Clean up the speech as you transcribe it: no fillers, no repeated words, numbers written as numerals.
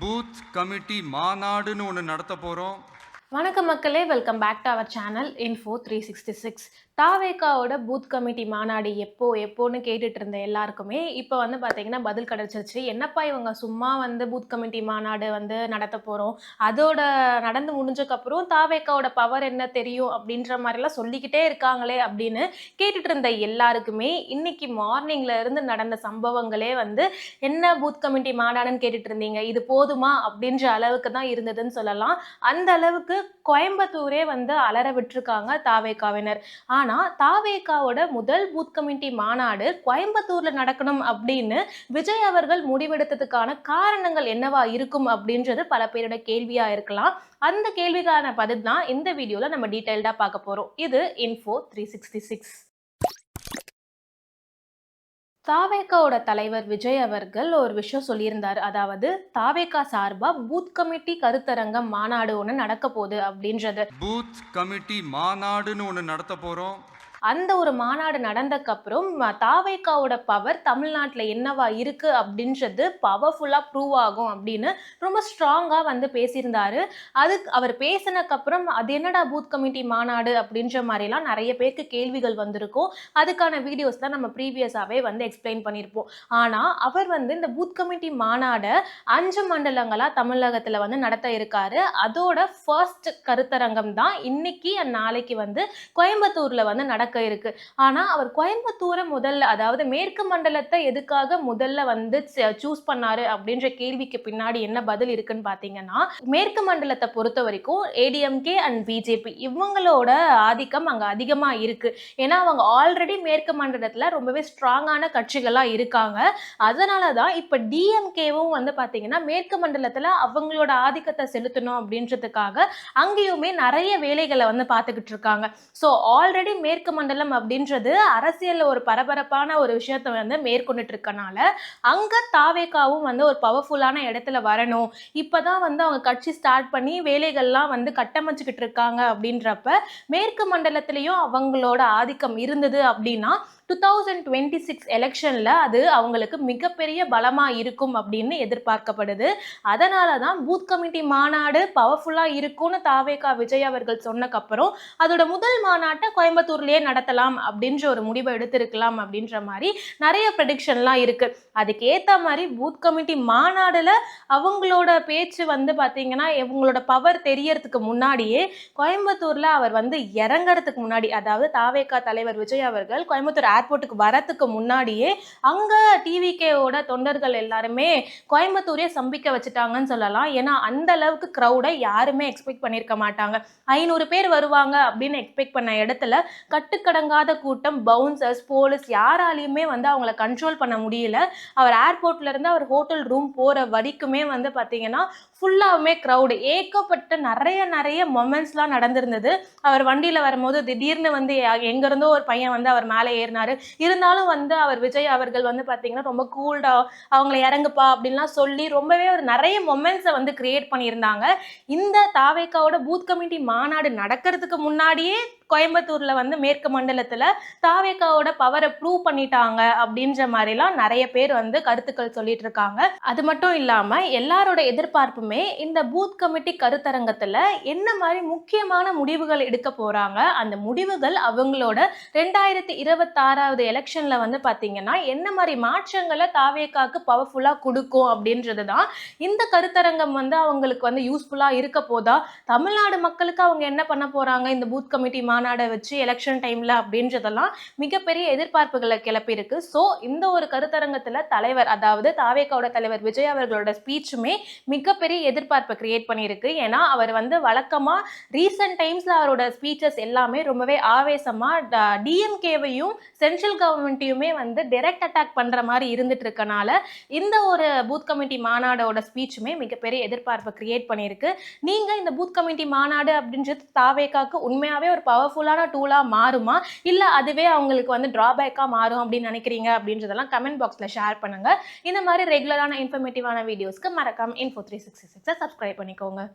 Booth committee மாநாடுன்னு ஒன்று நடத்த போகிறோம். வணக்கம் மக்களே, welcome back to our channel info 366. தாவேகாவோட பூத் கமிட்டி மாநாடு எப்போன்னு கேட்டுட்டு இருந்த எல்லாருக்குமே இப்போ வந்து பார்த்தீங்கன்னா பதில் கிடச்சிருச்சு. என்னப்பா இவங்க சும்மா வந்து பூத் கமிட்டி மாநாடு வந்து நடத்த போகிறோம், அதோட நடந்து முடிஞ்சக்கப்புறம் தாவேகாவோட பவர் என்ன தெரியும் அப்படின்ற மாதிரிலாம் சொல்லிக்கிட்டே இருக்காங்களே அப்படின்னு கேட்டுட்டு இருந்த எல்லாருக்குமே இன்னைக்கு மார்னிங்ல இருந்து நடந்த சம்பவங்களே வந்து என்ன பூத் கமிட்டி மாநாடுன்னு கேட்டுட்டு இருந்தீங்க, இது போதுமா அப்படின்ற அளவுக்கு தான் இருந்ததுன்னு சொல்லலாம். அந்த அளவுக்கு கோயம்புத்தூரே வந்து அலற விட்டுருக்காங்க தாவேகாவினர். ஆனா தாவேகாவோட முதல் பூத் கமிட்டி மாநாடு கோயம்புத்தூர்ல நடக்கணும் அப்படின்னு விஜய் அவர்கள் முடிவெடுத்ததுக்கான காரணங்கள் என்னவா இருக்கும் அப்படின்றது பல பேரோட கேள்வியா இருக்கலாம். அந்த கேள்விக்கான பதில் தான் இந்த வீடியோல நம்ம டீடைல்டா பார்க்க போறோம். இது இன்ஃபோ 366. தாவேகாவோட தலைவர் விஜய் அவர்கள் ஒரு விஷயம் சொல்லியிருந்தார். அதாவது தாவேகா சார்பா பூத் கமிட்டி கருத்தரங்கம் மாநாடு ஒன்று நடக்க போகுது அப்படின்றது. பூத் கமிட்டி மாநாடுன்னு ஒன்று நடத்த போறோம். அந்த ஒரு மாநாடு நடந்தக்கப்புறம் தாவேகாவோட பவர் தமிழ்நாட்டில் என்னவா இருக்கு அப்படின்றது பவர்ஃபுல்லாக ப்ரூவ் ஆகும் அப்படின்னு ரொம்ப ஸ்ட்ராங்காக வந்து பேசியிருந்தாரு. அதுக்கு அவர் பேசினக்கப்புறம் அது என்னடா பூத் கமிட்டி மாநாடு அப்படின்ற மாதிரிலாம் நிறைய பேருக்கு கேள்விகள் வந்திருக்கும். அதுக்கான வீடியோஸ் தான் நம்ம ப்ரீவியஸாகவே வந்து எக்ஸ்பிளைன் பண்ணியிருப்போம். ஆனால் அவர் வந்து இந்த பூத் கமிட்டி மாநாடை 5 மண்டலங்களாக தமிழகத்தில் வந்து நடத்த இருக்காரு. அதோட ஃபர்ஸ்ட் கருத்தரங்கம் தான் இன்னைக்கு நாளைக்கு வந்து கோயம்புத்தூர்ல வந்து நடக்க இருக்கு. ஆனா அவர் கோயம்புத்தூரை முதல்ல, அதாவது மேற்கு மண்டலத்தை எதுக்காக முதல்ல வந்து சூஸ் பண்ணாரு அப்படின்ற கேள்விக்கு பின்னாடி என்ன பதில் இருக்குன்னு பாத்தீங்கன்னா, மேற்கு மண்டலத்தை பொறுத்த வரைக்கும் ஏடிஎம்கே அண்ட் பிஜேபி இவங்களோட ஆதிக்கம் அங்க அதிகமா இருக்கு. ஏன்னா அவங்க ஆல்ரெடி மேற்கு மண்டலத்துல ரொம்பவே ஸ்ட்ராங்கான கட்சிகளா இருக்காங்க. அதனாலதான் இப்ப டிஎம்கேவும் வந்து பாத்தீங்கன்னா மேற்கு மண்டலத்துல அவங்களோட ஆதிக்கத்தை செலுத்தணும் அப்படின்றதுக்காக அங்கேயுமே நிறைய வேலைகளை வந்து பார்த்துக்கிட்டு இருக்காங்க. ஸோ ஆல்ரெடி மேற்கு மண்டலம் அப்படின்றது அரசியல்ல ஒரு பரபரப்பான ஒரு விஷயத்தை வந்து மேற்கொண்டுட்டு இருக்கனால அங்க தாவேகாவும் வந்து ஒரு பவர்ஃபுல்லான இடத்துல வரணும். இப்பதான் வந்து அவங்க கட்சி ஸ்டார்ட் பண்ணி வேலைகள்லாம் வந்து கட்டமைச்சுக்கிட்டு இருக்காங்க அப்படின்றப்ப மேற்கு மண்டலத்திலையும் அவங்களோட ஆதிக்கம் இருந்தது அப்படின்னா 2026 எலெக்ஷன்ல அது அவங்களுக்கு மிகப்பெரிய பலமா இருக்கும் அப்படின்னு எதிர்பார்க்கப்படுது. அதனாலதான் பூத் கமிட்டி மாநாடு பவர்ஃபுல்லா இருக்கும்னு தாவேகா விஜய் அவர்கள் சொன்னக்கப்புறம் அதோட முதல் மாநாட்டை கோயம்புத்தூர்லயே நடத்தலாம் அப்படின்ற ஒரு முடிவை எடுத்திருக்கலாம் அப்படின்ற மாதிரி நிறைய ப்ரெடிக்ஷன்லாம் இருக்கு. அதுக்கு ஏத்த மாதிரி பூத் கமிட்டி மாநாடுல அவங்களோட பேச்சு வந்து பாத்தீங்கன்னா இவங்களோட பவர் தெரியறதுக்கு முன்னாடியே கோயம்புத்தூர்ல அவர் வந்து இறங்கறதுக்கு முன்னாடி, அதாவது தாவேகா தலைவர் விஜய் அவர்கள் கோயம்புத்தூர் ஏர்போர்ட்டுக்கு வரத்துக்கு முன்னாடியே அங்க டிவிகேவோட தொண்டர்கள் எல்லாருமே கோயம்புத்தூரே சம்பிக்க வச்சுட்டாங்கன்னு சொல்லலாம். ஏன்னா அந்த அளவுக்கு க்ரௌடை யாருமே எக்ஸ்பெக்ட் பண்ணியிருக்க மாட்டாங்க. 500 பேர் வருவாங்க அப்படின்னு எக்ஸ்பெக்ட் பண்ண இடத்துல கட்டுக்கடங்காத கூட்டம், பவுன்சர்ஸ், போலீஸ் யாராலையுமே வந்து அவங்கள கண்ட்ரோல் பண்ண முடியல. அவர் ஏர்போர்ட்ல இருந்து அவர் ஹோட்டல் ரூம் போற வரைக்குமே வந்து பாத்தீங்கன்னா ஃபுல்லாவுமே க்ரௌடு, ஏகப்பட்ட நிறைய மொமெண்ட்ஸ்லாம் நடந்திருந்தது. அவர் வண்டியில வரும்போது திடீர்னு வந்து எங்க இருந்தோ ஒரு பையன் வந்து அவர் மேலே ஏறினாரு. இருந்தாலும் வந்து அவர் விஜய் அவர்கள் வந்து பாத்தீங்கன்னா ரொம்ப கூல்டா அவங்கள இறங்குப்பா அப்படின்லாம் சொல்லி ரொம்பவே ஒரு நிறைய மொமெண்ட்ஸை வந்து கிரியேட் பண்ணியிருந்தாங்க. இந்த தாவேகாவோட பூத் கமிட்டி மாநாடு நடக்கிறதுக்கு முன்னாடியே கோயம்புத்தூர்ல வந்து மேற்கு மண்டலத்துல தாவேகாவோட பவரை ப்ரூவ் பண்ணிட்டாங்க அப்படின்ற மாதிரிலாம் நிறைய பேர் வந்து கருத்துக்கள் சொல்லிட்டு இருக்காங்க. அது மட்டும் இல்லாம எல்லாரோட எதிர்பார்ப்புமே இந்த பூத் கமிட்டி கருத்தரங்கத்துல என்ன மாதிரி முக்கியமான முடிவுகள் எடுக்க போறாங்க, அந்த முடிவுகள் அவங்களோட 2026 எலெக்ஷன்ல வந்து பாத்தீங்கன்னா என்ன மாதிரி மாற்றங்களை தாவேகாக்கு பவர்ஃபுல்லா கொடுக்கும் அப்படின்றது தான் இந்த கருத்தரங்கம் வந்து அவங்களுக்கு வந்து யூஸ்ஃபுல்லா இருக்க போதா, தமிழ்நாடு மக்களுக்கு அவங்க என்ன பண்ண போறாங்க இந்த பூத் கமிட்டி மாநாடை வச்சு எலெக்ஷன் டைம்ல அப்படின்றதெல்லாம் மிகப்பெரிய எதிர்பார்ப்புகளை கிளப்பி இருக்கு. ஸோ இந்த ஒரு கருத்தரங்கத்துல தலைவர், அதாவது தாவேகாவோட தலைவர் விஜய் அவர்களோட ஸ்பீச்சுமே மிகப்பெரிய எதிர்பார்ப்பை கிரியேட் பண்ணியிருக்கு. ஏன்னா அவர் வந்து வழக்கமா ரீசன்ட் டைம்ஸ்ல அவரோட ஸ்பீச்சஸ் எல்லாமே ரொம்பவே ஆவேசமா டிஎம்கேவையும் சென்ட்ரல் கவர்மெண்ட்டையுமே வந்து டைரக்ட் அட்டாக் பண்ற மாதிரி இருந்துட்டு இருக்கனால இந்த ஒரு பூத் கமிட்டி மாநாடோட ஸ்பீச்சுமே மிகப்பெரிய எதிர்பார்ப்பை கிரியேட் பண்ணியிருக்கு. நீங்க இந்த பூத் கமிட்டி மாநாடு அப்படின்றது தாவேகாக்கு உண்மையாவே ஒரு பவர்ஃபுல்லான டூலா மாறுமா, இல்ல அதுவே அவங்களுக்கு வந்து டிராபேக்கா மாறும் அப்படின்னு நினைக்கிறீங்க அப்படின்றதெல்லாம் கமெண்ட் பாக்ஸ்ல ஷேர் பண்ணுங்க. இந்த மாதிரி ரெகுலரான இன்ஃபர்மேட்டிவான வீடியோஸ்க்கு மறக்காம Info 366 சப்ஸ்கிரைப் பண்ணிக்கோங்க.